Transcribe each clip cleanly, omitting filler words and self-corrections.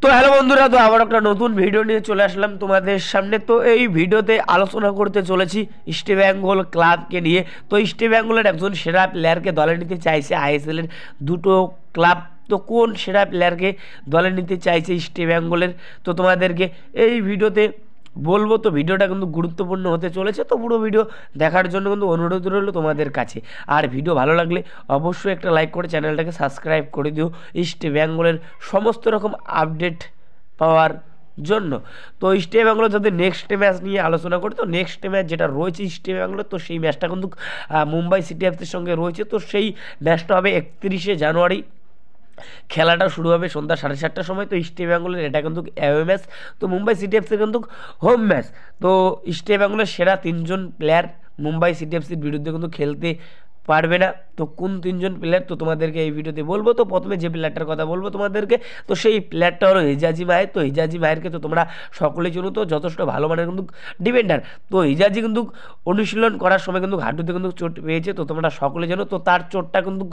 তো হ্যালো বন্ধুরা, তো আবার একটা নতুন ভিডিও নিয়ে চলে আসলাম তোমাদের সামনে। তো এই ভিডিওতে আলোচনা করতে চলেছি ইস্ট বেঙ্গল ক্লাবকে নিয়ে। তো ইস্ট বেঙ্গলের একজন সেরা প্লেয়ারকে দলে নিতে চাইছে আইএসএল এর দুটো ক্লাব। তো কোন সেরা প্লেয়ারকে দলে নিতে চাইছে ইস্ট বেঙ্গলের, তো তোমাদেরকে এই ভিডিওতে বলবো। তো ভিডিওটা কিন্তু গুরুত্বপূর্ণ হতে চলেছে, তো পুরো ভিডিও দেখার জন্য কিন্তু অনুরোধ রইল তোমাদের কাছে। আর ভিডিও ভালো লাগলে অবশ্যই একটা লাইক করে চ্যানেলটাকে সাবস্ক্রাইব করে দিও ইস্ট বেঙ্গলের সমস্ত রকম আপডেট পাওয়ার জন্য। তো ইস্ট বেঙ্গল যদি নেক্সট ম্যাচ নিয়ে আলোচনা করি, তো নেক্সট ম্যাচ যেটা রয়েছে ইস্ট বেঙ্গলের, তো সেই ম্যাচটা কিন্তু মুম্বাই সিটি এফসির সঙ্গে রয়েছে। তো সেই ম্যাচটা হবে 31শে জানুয়ারি। খেলাটা শুরু হবে সন্ধ্যা 7:30টার সময়। তো ইস্ট বেঙ্গলের এটা কিন্তু অ্যাওয়ে ম্যাচ, তো মুম্বাই সিটি এফসির কিন্তু হোম ম্যাচ। তো ইস্ট বেঙ্গলের সেরা 3জন প্লেয়ার মুম্বাই সিটি এফসির বিরুদ্ধে কিন্তু খেলতে পারবে না। তো কোন 3জন প্লেয়ার, তো তোমাদেরকে এই ভিডিওতে বলবো। তো প্রথমে যে প্লেয়ারটার কথা বলবো তোমাদেরকে, তো সেই প্লেয়ারটা হলো হিজাজি মাহের। তো হিজাজি মাহেরকে তো তোমরা সকলেই চিনো, তো যথেষ্ট ভালো মানের কিন্তু ডিফেন্ডার। তো হিজাজি কিন্তু অনুশীলন করার সময় কিন্তু হাঁটুতে কিন্তু চোট পেয়েছে, তো তোমরা সকলে জানো। তো তার চোটটা কিন্তু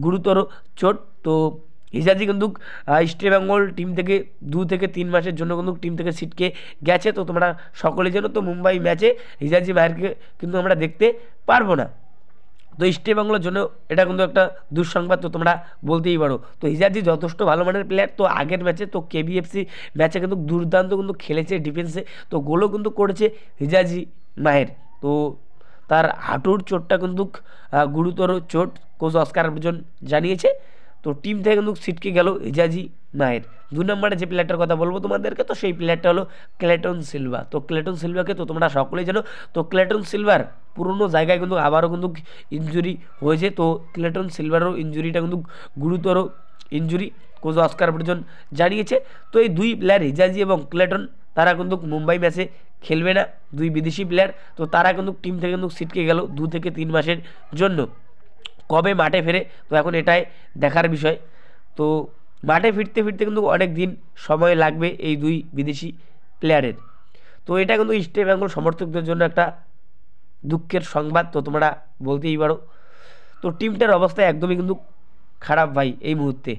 গুরুতর চোট। তো হিজাজি কিন্তু ইস্ট বেঙ্গল টিম থেকে 2 থেকে 3 মাসের জন্য কিন্তু টিম থেকে ছিটকে গেছে। তো তোমরা সকলে জানো, তো মুম্বাই ম্যাচে হিজাজি মাহেরকে কিন্তু আমরা দেখতে পারবো না। তো ইস্ট বেঙ্গলের জন্য এটা কিন্তু একটা দুঃসংবাদ, তো তোমরা বলতেই পারো। তো হিজাজি যথেষ্ট ভালো মানের প্লেয়ার। তো আগের ম্যাচে, তো কেবিএফসি ম্যাচে কিন্তু দুর্দান্ত কিন্তু খেলেছে ডিফেন্সে, তো গোলও কিন্তু করেছে হিজাজি মাহের। তো তার হাঁটুর চোটটা কিন্তু গুরুতর চোট, কোচ অস্কার বর্জন জানিয়েছে। তো টিম থেকে কিন্তু ছিটকে গেল হিজাজি মাহের। 2 নম্বরে যে প্লেয়ারটার কথা বলবো তোমাদেরকে, তো সেই প্লেয়ারটা হলো ক্লেটন সিলভা। তো ক্লেটন সিলভাকে তো তোমরা সকলেই জানো। তো ক্লেটন সিলভার পুরনো জায়গায় কিন্তু আবারও কিন্তু ইনজুরি হয়েছে। তো ক্লেটন সিলভারও ইনজুরিটা কিন্তু গুরুতর ইনজুরি, কোচ অস্কার বর্জন জানিয়েছে। তো এই দুই প্লেয়ার হিজাজি এবং ক্লেটন, তারা কিন্তু মুম্বাই ম্যাচে খেলবে না, দুই বিদেশি প্লেয়ার। তো তারা কিন্তু টিম থেকে কিন্তু ছিটকে গেল 2 থেকে 3 মাসের জন্য। কবে মাঠে ফেরে, তো এখন এটাই দেখার বিষয়। তো মাঠে ফিরতে ফিরতে কিন্তু অনেক দিন সময় লাগবে এই দুই বিদেশি প্লেয়ারের। তো এটা কিন্তু ইস্ট বেঙ্গল সমর্থকদের জন্য একটা দুঃখের সংবাদ, তো তোমরা বলতেই পারো। তো টিমটার অবস্থা একদমই কিন্তু খারাপ ভাই এই মুহূর্তে।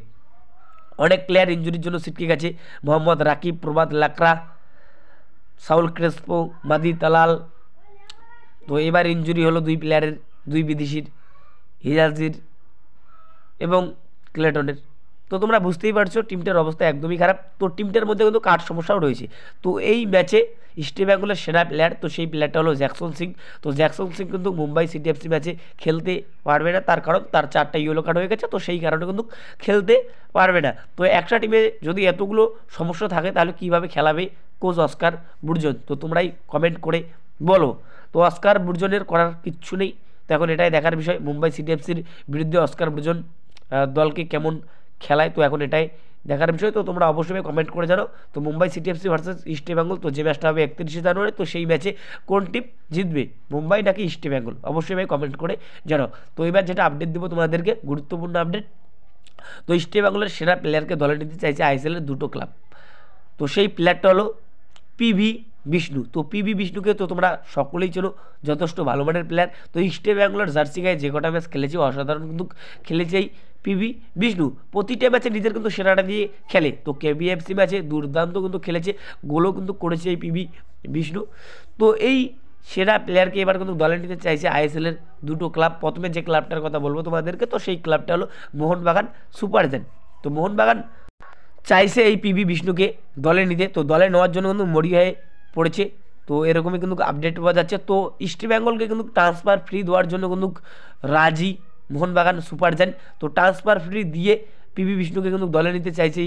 অনেক প্লেয়ার ইনজুরির জন্য ছিটকে গেছে। মোহাম্মদ রাকিব, প্রবাদ লাকড়া, সাউল ক্রেসপো, মাদি তালাল। তো এবার ইনজুরি হলো দুই প্লেয়ারের, দুই বিদেশির, হিজাজির এবং ক্লেটনের। তো তোমরা বুঝতেই পারছো টিমটার অবস্থা একদমই খারাপ। তো টিমটার মধ্যে কিন্তু কাঠ সমস্যাও রয়েছে। তো এই ম্যাচে ইস্ট বেঙ্গলের সেরা প্লেয়ার, তো সেই প্লেয়ারটা হলো জ্যাকসন সিং। তো জ্যাকসন সিং কিন্তু মুম্বাই সিটি এফসি ম্যাচে খেলতে পারবে না, তার কারণ তার 4টা ইয়েলো কার্ড হয়ে গেছে। তো সেই কারণে কিন্তু খেলতে পারবে না। তো একটা টিমে যদি এতগুলো সমস্যা থাকে, তাহলে কীভাবে খেলাবে কোচ অস্কার বুর্জন? তো তোমরাই কমেন্ট করে বলো। তো অস্কার বুর্জনের করার কিচ্ছু নেই। তো এখন এটাই দেখার বিষয় মুম্বাই সিটি এফসির বিরুদ্ধে অস্কার বুর্জন দলকে কেমন খেলায়। তো এখন এটাই দেখার বিষয়। তো তোমরা অবশ্যই কমেন্ট করে জানো। তো Mumbai city FC versus east Bengal, তো যে ম্যাচটা হবে 31শে জানুয়ারি, তো সেই ম্যাচে কোন টিম জিতবে, মুম্বাই নাকি ইস্ট বেঙ্গল? অবশ্যই ভাই কমেন্ট করে জানো। তো এবার যেটা আপডেট দেবো তোমাদেরকে, গুরুত্বপূর্ণ আপডেট। তো ইস্ট বেঙ্গলের সেরা প্লেয়ারকে দলে নিতে চাইছে আইএসএলের দুটো ক্লাব। তো সেই প্লেয়ারটা হলো পিভি বিষ্ণু। তো পিভি বিষ্ণুকে তো তোমরা সকলেই চেনো, যথেষ্ট ভালো মানের প্লেয়ার। তো ইস্ট বেঙ্গলের জার্সি গায়ে যে কটা ম্যাচ খেলেছে, অসাধারণ কিন্তু খেলেছে এই পিভি বিষ্ণু। প্রতিটা ম্যাচে নিজের কিন্তু সেরাটা দিয়ে খেলে। তো কেবিএফসি ম্যাচে দুর্দান্ত কিন্তু খেলেছে, গোলও কিন্তু করেছে এই পিভি বিষ্ণু। তো এই সেরা প্লেয়ারকে এবার কিন্তু দলে নিতে চাইছে আইএসএলের দুটো ক্লাব। প্রথমে যে ক্লাবটার কথা বলবো তোমাদেরকে, তো সেই ক্লাবটা হলো মোহনবাগান সুপার জায়ান্ট। তো মোহনবাগান চাইছে এই পিভি বিষ্ণুকে দলে নিতে। তো দলে নেওয়ার জন্য কিন্তু মরি হয়ে পড়েছে। তো এরকমই কিন্তু আপডেট পাওয়া যাচ্ছে। তো ইস্ট বেঙ্গলকে কিন্তু ট্রান্সফার ফ্রি দেওয়ার জন্য কিন্তু রাজি মোহনবাগান সুপার জায়ান্ট। তো ট্রান্সফার ফ্রি দিয়ে পিভি বিষ্ণুকে কিন্তু দলে নিতে চাইছে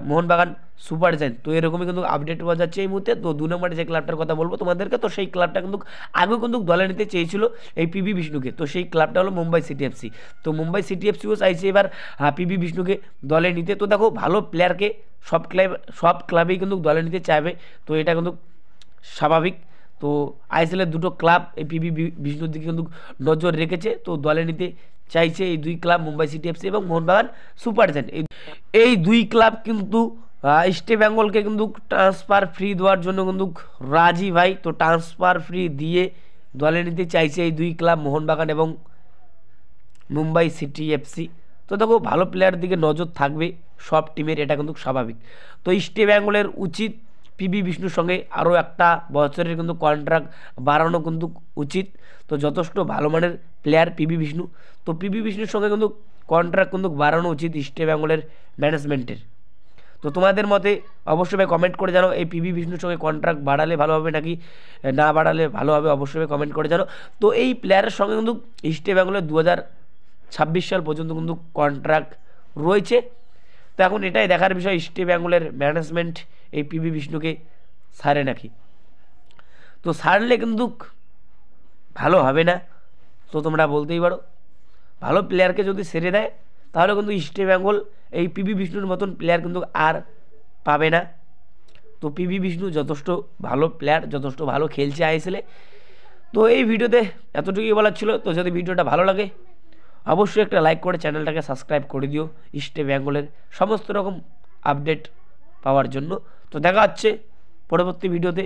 মোহনবাগান সুপার জায়ান্ট। তো এরকমই কিন্তু আপডেট পাওয়া যাচ্ছে এই মুহূর্তে। তো 2 নম্বরে যে ক্লাবটার কথা বলবো তোমাদেরকে, তো সেই ক্লাবটা কিন্তু আগেও কিন্তু দলে নিতে চেয়েছিল এই পিভি বিষ্ণুকে। তো সেই ক্লাবটা হলো মুম্বাই সিটি এফসি। তো মুম্বাই সিটি এফসিও চাইছে এবার পিভি বিষ্ণুকে দলে নিতে। তো দেখো, ভালো প্লেয়ারকে সব ক্লাবেই কিন্তু দলে নিতে চাইবে, তো এটা কিন্তু স্বাভাবিক। তো আইএসএলের দুটো ক্লাব এই পিভি বিষ্ণুর দিকে কিন্তু নজর রেখেছে। তো দলে নিতে চাইছে এই দুই ক্লাব, মুম্বাই সিটি এফসি এবং মোহনবাগান সুপার জায়ান্ট। এই দুই ক্লাব কিন্তু ইস্ট বেঙ্গলকে কিন্তু ট্রান্সফার ফ্রি দেওয়ার জন্য কিন্তু রাজি ভাই। তো ট্রান্সফার ফ্রি দিয়ে দলে নিতে চাইছে এই দুই ক্লাব, মোহনবাগান এবং মুম্বাই সিটি এফসি। তো দেখো ভালো প্লেয়ারের দিকে নজর থাকবে সব টিমের, এটা কিন্তু স্বাভাবিক। তো ইস্ট বেঙ্গলের উচিত পিবি বিষ্ণুর সঙ্গে আরও একটা বছরের কিন্তু কন্ট্রাক্ট বাড়ানো কিন্তু উচিত। তো যথেষ্ট ভালো মানের প্লেয়ার পিবি বিষ্ণু, তো পিবি বিষ্ণুর সঙ্গে কিন্তু কন্ট্রাক্ট কিন্তু বাড়ানো উচিত ইস্ট বেঙ্গলের ম্যানেজমেন্টের। তো তোমাদের মতে অবশ্যই ভাই কমেন্ট করে জানো, এই পিবি বিষ্ণুর সঙ্গে কন্ট্রাক্ট বাড়ালে ভালো হবে নাকি না বাড়ালে ভালো হবে, অবশ্যই ভাই কমেন্ট করে জানো। তো এই প্লেয়ারের সঙ্গে কিন্তু ইস্ট বেঙ্গলের 2026 সাল পর্যন্ত কিন্তু কন্ট্রাক্ট রয়েছে। তো এখন এটাই দেখার বিষয় ইস্ট বেঙ্গলের ম্যানেজমেন্ট এই পিবি বিষ্ণুকে ছাড়ে নাকি। তো ছাড়লে কিন্তু ভালো হবে না, তো তোমরা বলতেই পারো। ভালো প্লেয়ারকে যদি ছেড়ে দেয় তাহলে কিন্তু ইস্ট বেঙ্গল এই পিবি বিষ্ণুর মতন প্লেয়ার কিন্তু আর পাবে না। তো পিবি বিষ্ণু যথেষ্ট ভালো প্লেয়ার, যথেষ্ট ভালো খেলছে আইএসএলে। তো এই ভিডিওতে এতটুকুই বলার ছিল। তো যদি ভিডিওটা ভালো লাগে অবশ্যই একটা লাইক করে চ্যানেলটাকে সাবস্ক্রাইব করে দিও ইস্ট বেঙ্গলের সমস্ত রকম আপডেট পাওয়ার জন্য। তো দেখা হচ্ছে পরবর্তী ভিডিওতে।